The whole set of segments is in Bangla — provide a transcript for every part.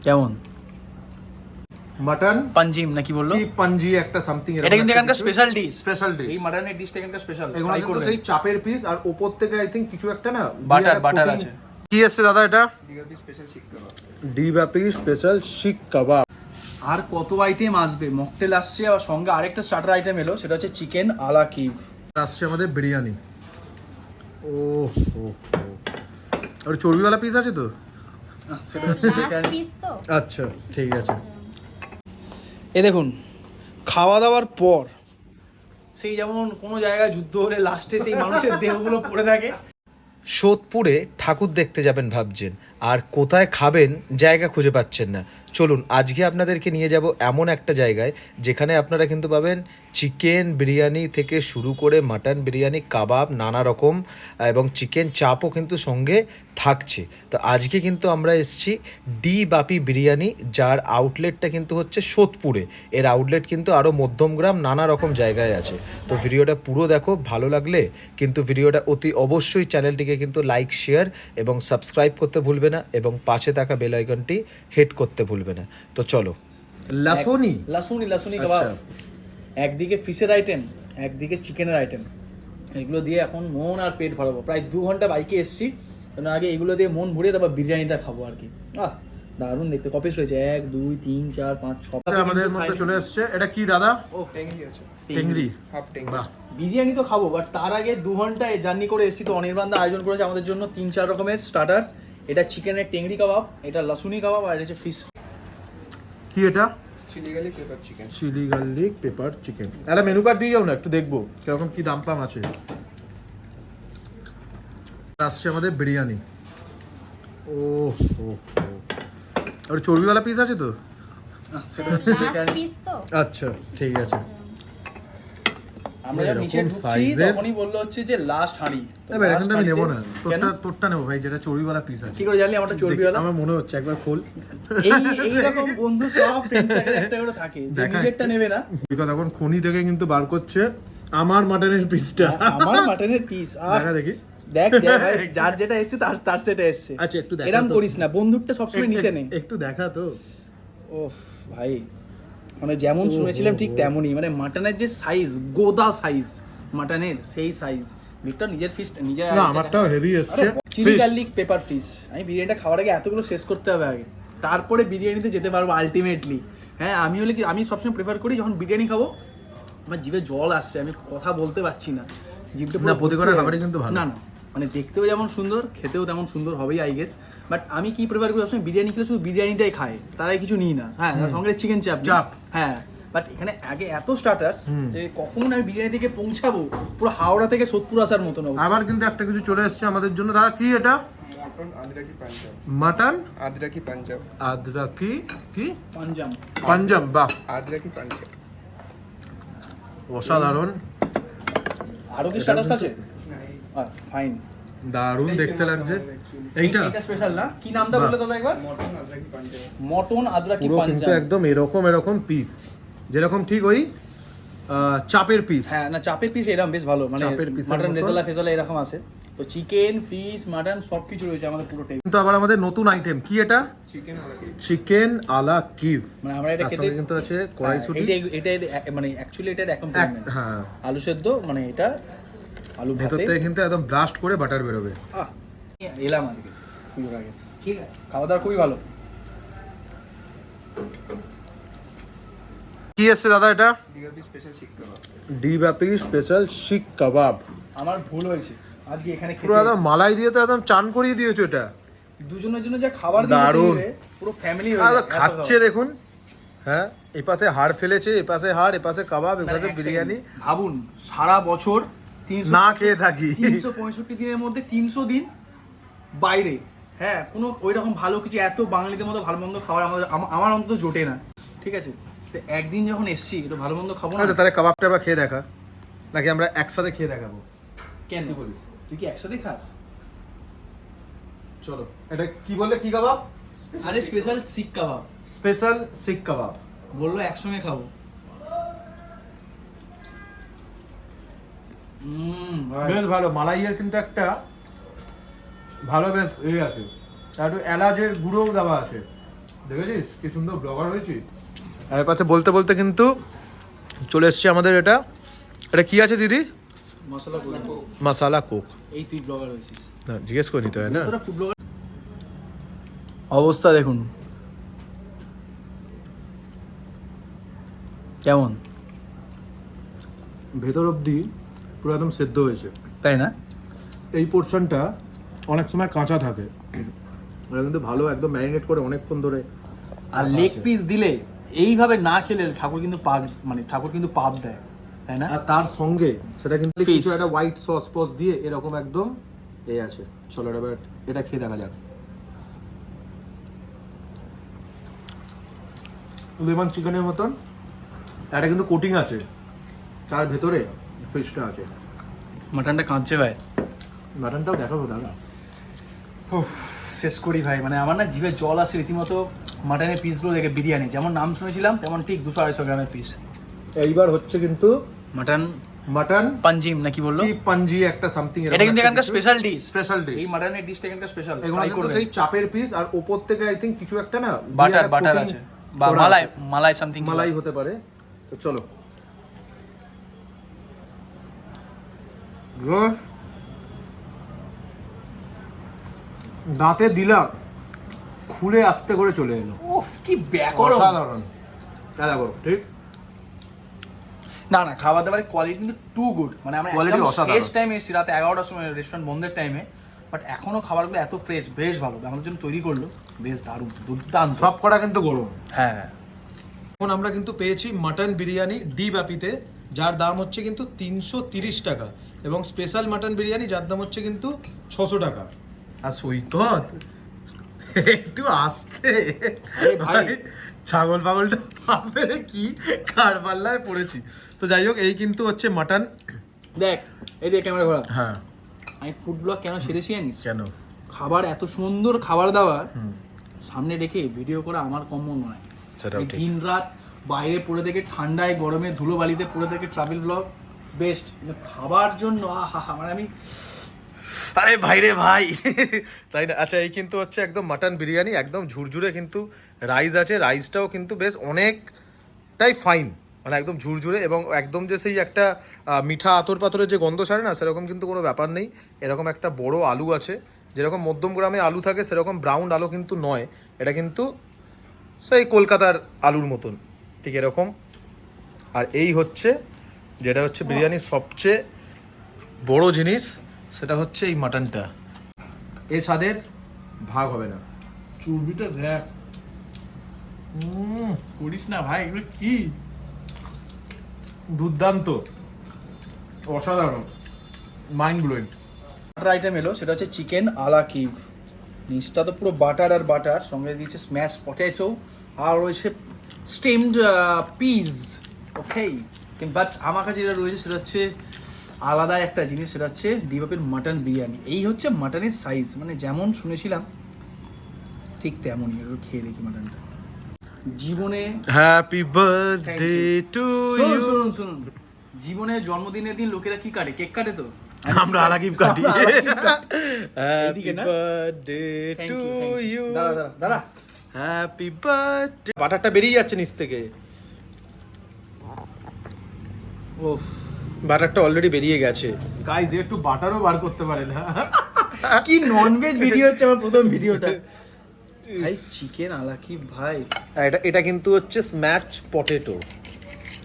কেমন মাটন পাঞ্জিম নাকি বললো, কি পাঞ্জি একটা সামথিং, এটা কিন্তু এখানকার স্পেশাল ডিশ। স্পেশাল ডিশ, এই মাটনের ডিশটা এখানকার স্পেশাল। এগুলো কিন্তু সেই চাপের পিস আর উপর থেকে আই থিংক কিছু একটা না বাটার আছে। কি এসছে দাদা এটা? ডিবাপি স্পেশাল শিক কাবাব। আর কত আইটেম আসবে, মকটেল আসছে আর সঙ্গে আরেকটা স্টার্টার আইটেম এলো, সেটা হচ্ছে চিকেন আলা কিভ। আসছে আমাদের বিরিয়ানি। ও হো হো, আর চর্বিওয়ালা পিস আছে তো? আচ্ছা ঠিক আছে। এ দেখুন, খাওয়া দাওয়ার পর সেই যেমন কোনো জায়গায় যুদ্ধ হলে লাস্টে সেই মানুষের দেহগুলো পড়ে থাকে। সোদপুরে ঠাকুর দেখতে যাবেন ভাবছেন, আর কোথায় খাবেন জায়গা খুঁজে পাচ্ছেন না। চলুন আজকে আপনাদেরকে নিয়ে যাব এমন একটা জায়গায় যেখানে আপনারা কিন্তু পাবেন চিকেন বিরিয়ানি থেকে শুরু করে মাটন বিরিয়ানি, কাবাব, নানা রকম এবং চিকেন চাপও কিন্তু সঙ্গে থাকছে। তো আজকে কিন্তু আমরা এসেছি ডি বাপি বিরিয়ানি, যার আউটলেটটা কিন্তু হচ্ছে সোদপুরে। এর আউটলেট কিন্তু আরও মধ্যমগ্রাম নানা রকম জায়গায় আছে। তো ভিডিওটা পুরো দেখো, ভালো লাগলে কিন্তু ভিডিওটা অতি অবশ্যই চ্যানেলটিকে কিন্তু লাইক, শেয়ার এবং সাবস্ক্রাইব করতে ভুলবে না, এবং পাশে থাকা বেল আইকনটি হিট করতে ভুলবে না। তো চলো। লাসুনি কাবাব, একদিকে ফিশের আইটেম, একদিকে চিকেনের আইটেম, এগুলো দিয়ে এখন মন আর পেট ভরাবো। প্রায় 2 ঘন্টা বাইকে এসেছি, আগে এগুলো দিয়ে মন ভরিয়ে তারপর বিরিয়ানিটা খাবো আর কি। দারুণ দেখতে। কপিস রয়েছে 1 2 3 4 5 6 আমাদের মধ্যে চলে এসেছে। এটা কি দাদা? ও টেংরি আছে, টেংরি, হাফ টেংরি। বাহ, বিরিয়ানি তো খাবো, বাট তার আগে 2 ঘন্টা জার্নি করে এসেছি, তো অনির্বাণদা আয়োজন করেছে আমাদের জন্য 3-4 রকমের স্টার্টার। এটা চিকেনের টেংরি কাবাব, এটা লাসুনি কাবাব, আর এটা হচ্ছে ফিশ। কি এটা? Chilli garlic pepper chicken. Chilli garlic pepper chicken. একটা মেনু কার্ড দিয়ে যাও না, একটু দেখবো কিরকম কি দাম পাম আছে। আসছে আমাদের বিরিয়ানি। ও হো হো, আর চর্বিওয়ালা পিস আছে তো? আচ্ছা ঠিক আছে। আমরা যখন নিচে ঢুকছি তখনই বললো হচ্ছে যে লাস্ট হাঁড়ি। এবার এখন আমি নেবো না, তোরটা নেবো ভাই, যেটা চর্বিওয়ালা পিস আছে। কি করে জানলি আমারটা চর্বিওয়ালা? আমার মনে হচ্ছে, একবার খোল। এই রকম বন্ধু সব ফ্রেন্ড সার্কেল একটা করে থাকে, যে নিজেরটা নেবে না। বিকজ এখন খনি থেকে কিন্তু বার করছে আমার মাটনের পিসটা। আমার মাটনের পিস দেখা দেখি। দেখ ভাই, যার যেটা এসেছে তার সেটা এসেছে। আচ্ছা একটু দেখা, এরকম করিস না, বন্ধুরটা সবসময় নিতে নেই। একটু দেখা তো। ওফ ভাই, মানে যেমন শুনেছিলাম ঠিক তেমনই, মানে মাটনের যে সাইজ, গোদা সাইজ মাটনের, সেই সাইজ। ভিক্টর নিজের ফিশ নিজের, না আমারটাও হেভি এসেছে। Chilli garlic pepper fish. আমি বিরিয়ানিটা খাওয়ার আগে এতগুলো শেষ করতে হবে আগে, তারপরে বিরিয়ানিতে যেতে পারবো আলটিমেটলি। হ্যাঁ, আমি হলে কি, আমি সবসময় প্রেফার করি যখন বিরিয়ানি খাবো আমার জিভে জল আসছে, আমি কথা বলতে পারছি না, জিভটা না প্রতিটা খাবারই কিন্তু ভালো। না মানে দেখতেও যেমন সুন্দর, খেতেও তেমন সুন্দর হবেই আই গেস। বাট আমি কি প্রেফার করি, সবসময় বিরিয়ানি খেলে শুধু বিরিয়ানিটাই খায়, তারাই কিছু নিই না। হ্যাঁ, সঙ্গে চিকেন চাপ। হ্যাঁ, বাট এখানে আগে এত স্টার্টার যে কখন আমি বিরিয়ানি থেকে পৌঁছাবো, পুরো হাওড়া থেকে সোদপুর আসার মতন। আবার কিন্তু একটা কিছু চলে এসেছে আমাদের জন্য। দাদা কি এটা? মটন আদরাকি পাঞ্জাব। মাটন আদরাকি পাঞ্জাব। আদরাকি কি পাঞ্জাব। বাহ, আদরাকি পাঞ্জাব। অসাধারণ। আরো কি স্টার্টার আছে? ফাইন, দারুণ দেখতে লাগছে। এইটা স্পেশাল না? কি নামটা বললে দাদা একবার? মটন আদরাকি পাঞ্জাব। মটন আদরাকি পুরো কিন্তু পাঞ্জাব। একদম এরকম পিস, যেরকম ঠিক ওই চাপের পিস। হ্যাঁ না, চাপের পিস এরকম বেশ ভালো, মানে মাটন রেজালা এরকম আছে। তো চিকেন, ফিশ, মাটন সবকিছু রয়েছে আমাদের পুরো টেবিল। কিন্তু আবার আমাদের নতুন আইটেম কি এটা? চিকেন আদরাকি। চিকেন আলা কিভ। মানে আমরা এটা খেতে কিন্তু আছে কড়াইশুঁটি। এটা মানে অ্যাকচুয়ালি এটা অ্যাকম্পানিমেন্ট। হ্যাঁ, আলু সেদ্ধ, মানে এটা আলু ভেতর ভাতে থেকে কিন্তু একদম ব্লাস্ট করে বাটার বেরোবে। এলাম আজকে পুজোর আগে, ঠিক আছে। খাওয়া দাওয়া খুবই ভালো। কি এসছে দাদা এটা? ডিবাপি স্পেশাল শিক কাবাব। ডিবাপি স্পেশাল শিক কাবাব। আমার ভুল হয়েছে, আজকে এখানে পুরো একদম মালাই দিয়ে তো একদম চান করিয়ে দিয়েছো এটা। দুজনের জন্য যা খাবার দারুণ। দিলে পুরো ফ্যামিলি খাচ্ছে দেখুন। হ্যাঁ, এই পাশে হাড় ফেলেছে, এই পাশে হাড়, এই পাশে কাবাব, এই পাশে বিরিয়ানি। ভাবুন, সারা বছর 300 না খেয়ে থাকি 365 দিনের মধ্যে 300 দিন বাইরে। হ্যাঁ, কোনো ওই রকম ভালো কিছু, এত বাঙালিদের মতো ভালো মন্দ খাবার আমার অন্তত জোটে না, ঠিক আছে। তো একদিন যখন এসছি, একটু ভালো মন্দ খাবো না। আচ্ছা তাহলে কাবাবটা আবার খেয়ে দেখা, নাকি আমরা একসাথে খেয়ে দেখাবো? কেন বলিস? তুই কি একসাথে খাস? চলো। এটা কি বললে, কি কাবাব? আরে স্পেশাল শিক কাবাব। স্পেশাল শিক কাবাব বললো একসঙ্গে খাবো। বেশ ভালো। মালাইয়ের কিন্তু একটা ভালো বেশ আছে, আর একটু এলাচের গুঁড়োও দেওয়া আছে। দেখেছিস কি সুন্দর ব্লগার হয়েছি। এর পাশে বলতে বলতে কিন্তু চলে এসছে আমাদের এটা কি আছে দিদি? মশলা করে মশালা কোক। এই তুই ব্লগার হয়েছিস, না জিজ্ঞেস করে নিতে হয় না। তোরা ফুড ব্লগার। অবস্থা দেখুন কেমন, ভেতর অবধি পুরো একদম সেদ্ধ হয়েছে, তাই না? এই পোর্শনটা অনেক সময় কাঁচা থাকে, ওরা কিন্তু ভালো একদম ম্যারিনেট করে অনেকক্ষণ ধরে। আর লেগ পিস দিলে এইভাবে না খেলে ঠাকুর কিন্তু পাপ, মানে ঠাকুর কিন্তু পাপ দেয়, তাই না? আর তার সঙ্গে সেটা কিন্তু Fish. কিছু একটা হোয়াইট সস পস দিয়ে এরকম একদম এই আছে। চলো এবার এটা খেয়ে দেখা যাক। লেমন চিকেনের মতন এটা কিন্তু কোটিং আছে, তার ভেতরে ফিশটা আছে। মাটনটা কাঁদছে ভাই। মাটনটাও দেখাবো দাদা। উফ, শেষ করি ভাই, মানে আমার না জিভে জল আসে রীতিমতো মাটনের পিসগুলো দেখে। বিরিয়ানি যেমন নাম শুনেছিলাম তেমন ঠিক 200-250 গ্রামের পিস। এইবার হচ্ছে কিন্তু মাটন মাটন পাঞ্জিম নাকি বললো, কি পাঞ্জি একটা সামথিং, এটা কিন্তু এখানকার স্পেশাল ডিশ। Special dish. এই মাটনের ডিশটা এখানকার স্পেশাল। এগুলো কিন্তু সেই চাপের পিস, আর উপর থেকে আই থিংক কিছু একটা না বাটার বাটার আছে বা মালাই, মালাই সামথিং, মালাই হতে পারে। তো চলো দাঁতে দিলাম, খুলে আস্তে করে চলে এলো। উফ কি ব্যাকরণ, অসাধারণ। দাদা করো ঠিক। না না, খাবার দাবারের কোয়ালিটি কিন্তু টু গুড। মানে আমরা Quality একদম অসাধারণ। শেষ টাইমে এসেছি, রাতে 11টার সময় রেস্টুরেন্ট বন্ধের টাইমে, বাট এখনো খাবারগুলো এত ফ্রেশ, বেশ ভালো। আমাদের জন্য তৈরি করলো, বেশ দারুণ, দুর্দান্ত। সব কটা কিন্তু গরম। হ্যাঁ, এখন আমরা কিন্তু পেয়েছি মাটন বিরিয়ানি ডি ব্যাপিতে, যার দাম হচ্ছে কিন্তু 330 টাকা, এবং স্পেশাল মাটন বিরিয়ানি যার দাম হচ্ছে কিন্তু 600 টাকা। আর সৈকত একটু আসতে, আরে ভাই। ছাগল পাগলটা পাবে কি কারবাল্লায় পড়েছি। তো যাই হোক, এই কিন্তু হচ্ছে মাটন। দেখ এই দেখ ক্যামেরা ঘোরা। হ্যাঁ আমি ফুড ব্লগ কেন সেরেছি জানিস? কেন? খাবার এত সুন্দর খাবার দাবার সামনে রেখে ভিডিও করা আমার কম্য নয়। সেটাও এই ঠিক। দিন রাত বাইরে পড়ে থেকে, ঠান্ডায় গরমে ধুলো বালিতে পড়ে থেকে ট্রাভেল ব্লগ বেস্ট, খাবার জন্য আহা, মানে আমি আরে ভাই রে ভাই তাই না? আচ্ছা, এই কিন্তু হচ্ছে একদম মাটন বিরিয়ানি, একদম ঝুরঝুরে কিন্তু রাইস আছে। রাইসটাও কিন্তু বেশ অনেকটাই ফাইন, মানে একদম ঝুরঝুরে, এবং একদম যে সেই একটা মিঠা আতর পাথরের যে গন্ধ ছাড়ে না, সেরকম কিন্তু কোনো ব্যাপার নেই। এরকম একটা বড় আলু আছে, যেরকম মধ্যম গ্রামে আলু থাকে সেরকম ব্রাউন আলু কিন্তু নয়, এটা কিন্তু সেই কলকাতার আলুর মতন ঠিক এরকম। আর এই হচ্ছে যেটা হচ্ছে বিরিয়ানির সবচেয়ে বড় জিনিস, সেটা হচ্ছে এই মাটনটা। এর স্বাদের ভাগ হবে না। চর্বিটা দেখ, করিস না ভাই, এগুলো কি দুর্দান্ত, অসাধারণ, মাইন্ড ব্লোয়িং। আইটেম এলো, সেটা হচ্ছে চিকেন আলা কিভ। নিচটা তো পুরো বাটার আর বাটার, সঙ্গে দিয়েছে স্ম্যাশ পটেটো, আর রয়েছে স্টিমড পিস। ওকে, বাট আমার কাছে যেটা রয়েছে সেটা হচ্ছে আলাদা একটা জিনিস, সেটা হচ্ছে ডিবাপের মাটন বিরিয়ানি। এই হচ্ছে মাটনের সাইজ, মানে যেমন শুনেছিলাম ঠিক তেমনই। একটু খেয়ে দেখি মাটনটা। জীবনে হ্যাপি বার্থডে টু শুনুন ইউ। শুনুন শুনুন, জীবনে জন্মদিনের দিন লোকেরা কি কাটে? কেক কাটে তো। আমরা আলাকিব কাটি। এইদিকে হ্যাপি না? Birthday Thank to you, thank you. You. দাঁড়া দাঁড়া দাঁড়া। Happy birthday. বাটারটা বেরিয়ে যাচ্ছে নিচ থেকে, ওফ, বাটারটা অলরেডি বেরিয়ে গেছে। গাইস একটু বাটারও বার করতে পারে না। কি ননভেজ ভিডিও হচ্ছে আমার প্রথম ভিডিওটা। ভাই চিকেন আলা কি ভাই। এটা কিন্তু হচ্ছে স্ম্যাচ পটেটো,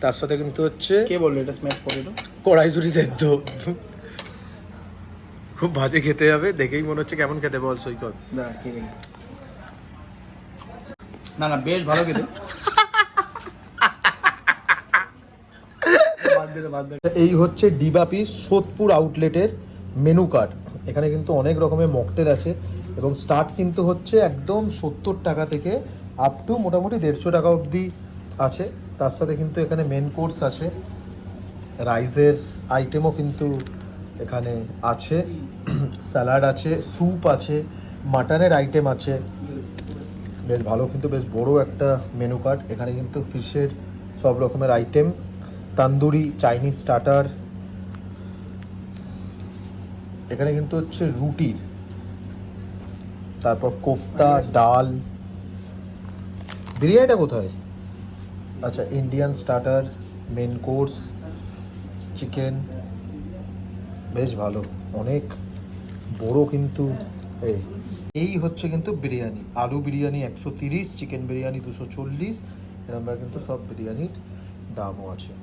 তার সাথে কিন্তু হচ্ছে কে বললো এটা স্ম্যাশ পটেটো? কড়াইশুঁটি সেদ্ধ। খুব ভাজে খেতে হবে, দেখেই মনে হচ্ছে কেমন খেতে বল সৈকত। দাঁড়া খেয়ে দেখি। না না, বেশ ভালো খেতে। বাদ দে রে, বাদ দে। এই হচ্ছে ডিবাপি সোদপুর আউটলেটের মেনু কার্ড। এখানে কিন্তু অনেক রকমের মকটেল আছে, এবং স্টার্ট কিন্তু হচ্ছে একদম 70 টাকা থেকে আপ টু মোটামুটি 150 টাকা অবধি আছে। তার সাথে কিন্তু এখানে মেন কোর্স আছে, রাইসের আইটেমও কিন্তু এখানে আছে, স্যালাড আছে, স্যুপ আছে, মাটনের আইটেম আছে। বেশ ভালো, কিন্তু বেশ বড় একটা মেনু কার্ড। এখানে কিন্তু ফিশের সব রকমের আইটেম, তান্দুরি, চাইনিজ স্টার্টার, এখানে কিন্তু হচ্ছে রুটির, তারপর কোফতা, ডাল, বিরিয়ানিটা কোথায়? আচ্ছা, Indian starter, main course, chicken, বেশ ভালো, অনেক বড় কিন্তু। এই হচ্ছে কিন্তু বিরিয়ানি। আলু বিরিয়ানি 130, চিকেন বিরিয়ানি 240, এরকম কিন্তু সব বিরিয়ানির দামও আছে।